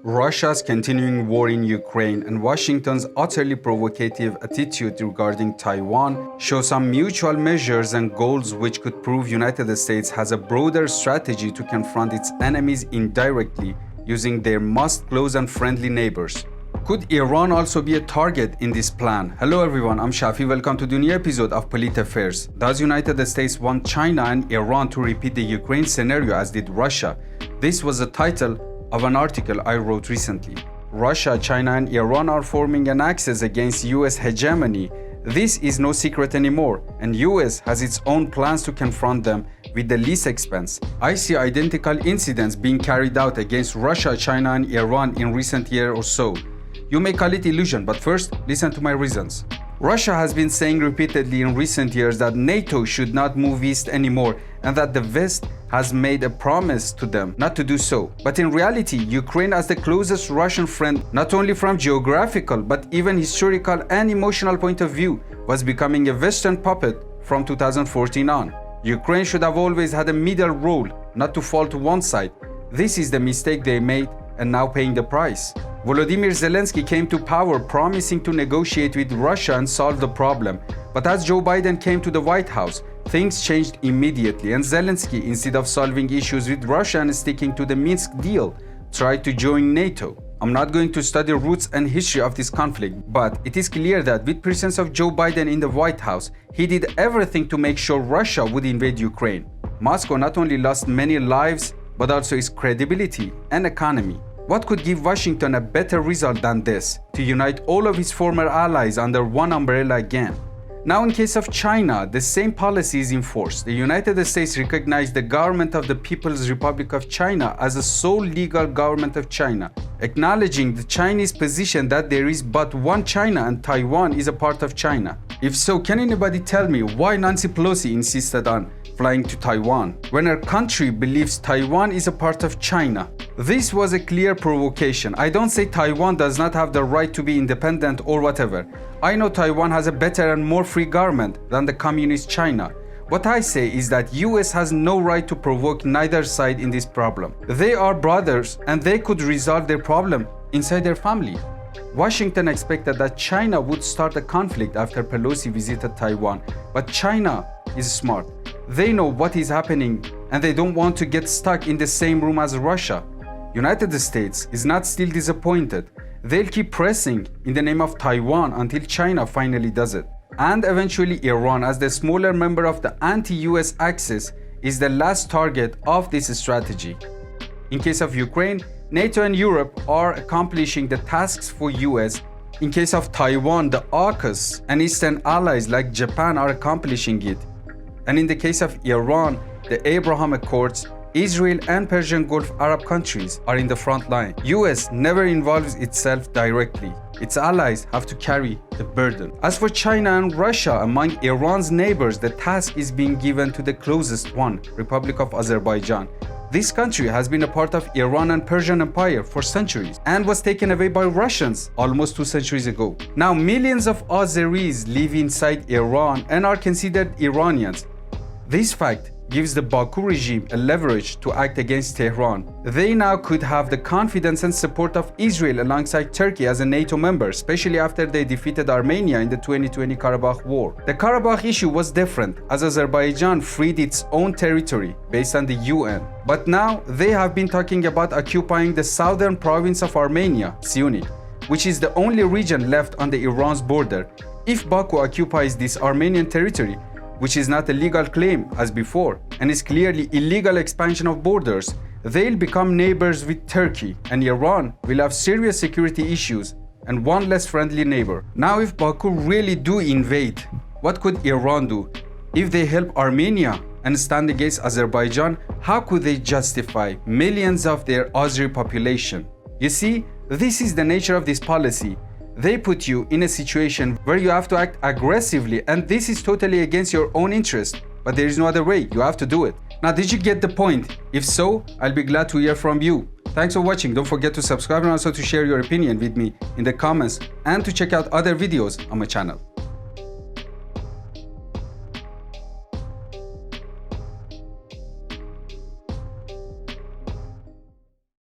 Russia's continuing war in Ukraine and Washington's utterly provocative attitude regarding Taiwan show some mutual measures and goals which could prove United States has a broader strategy to confront its enemies indirectly using their most close and friendly neighbors. Could Iran also be a target in this plan? Hello everyone, I'm Shafi. Welcome to the new episode of Polit Affairs. Does United States want China and Iran to repeat the Ukraine scenario as did Russia? This was the title of an article I wrote recently. Russia, China and Iran are forming an axis against US hegemony. This is no secret anymore, and US has its own plans to confront them with the least expense. I see identical incidents being carried out against Russia, China and Iran in recent years or so. You may call it illusion, but first, listen to my reasons. Russia has been saying repeatedly in recent years that NATO should not move east anymore and that the West has made a promise to them not to do so. But in reality, Ukraine as the closest Russian friend, not only from geographical but even historical and emotional point of view, was becoming a Western puppet from 2014 on. Ukraine should have always had a middle role, not to fall to one side. This is the mistake they made and now paying the price. Volodymyr Zelensky came to power promising to negotiate with Russia and solve the problem. But as Joe Biden came to the White House, things changed immediately, and Zelensky, instead of solving issues with Russia and sticking to the Minsk deal, tried to join NATO. I'm not going to study roots and history of this conflict, but it is clear that with presence of Joe Biden in the White House, he did everything to make sure Russia would invade Ukraine. Moscow not only lost many lives, but also its credibility and economy. What could give Washington a better result than this? To unite all of its former allies under one umbrella again. Now in case of China, the same policy is enforced. The United States recognized the government of the People's Republic of China as the sole legal government of China, acknowledging the Chinese position that there is but one China and Taiwan is a part of China. If so, can anybody tell me why Nancy Pelosi insisted on flying to Taiwan when her country believes Taiwan is a part of China? This was a clear provocation. I don't say Taiwan does not have the right to be independent or whatever. I know Taiwan has a better and more free government than the communist China. What I say is that US has no right to provoke neither side in this problem. They are brothers and they could resolve their problem inside their family. Washington expected that China would start a conflict after Pelosi visited Taiwan, but China is smart. They know what is happening and they don't want to get stuck in the same room as Russia. United States is not still disappointed. They'll keep pressing in the name of Taiwan until China finally does it. And eventually Iran, as the smaller member of the anti-US axis, is the last target of this strategy. In case of Ukraine, NATO and Europe are accomplishing the tasks for US. In case of Taiwan, the AUKUS and Eastern allies like Japan are accomplishing it. And in the case of Iran, the Abraham Accords, Israel and Persian Gulf Arab countries are in the front line. US never involves itself directly. Its allies have to carry the burden. As for China and Russia, among Iran's neighbors, the task is being given to the closest one, Republic of Azerbaijan. This country has been a part of Iran and Persian Empire for centuries and was taken away by Russians almost 2 centuries ago. Now millions of Azeris live inside Iran and are considered Iranians. This fact gives the Baku regime a leverage to act against Tehran. They now could have the confidence and support of Israel alongside Turkey as a NATO member, especially after they defeated Armenia in the 2020 Karabakh war. The Karabakh issue was different, as Azerbaijan freed its own territory based on the UN. But now they have been talking about occupying the southern province of Armenia, Syunik, which is the only region left on the Iran's border. If Baku occupies this Armenian territory, which is not a legal claim as before, and is clearly illegal expansion of borders, they'll become neighbors with Turkey, and Iran will have serious security issues and one less friendly neighbor. Now if Baku really do invade, what could Iran do? If they help Armenia and stand against Azerbaijan, how could they justify millions of their Azeri population? You see, this is the nature of this policy. They put you in a situation where you have to act aggressively, and this is totally against your own interest. But there is no other way, you have to do it. Now, did you get the point? If so, I'll be glad to hear from you. Thanks for watching. Don't forget to subscribe and also to share your opinion with me in the comments and to check out other videos on my channel.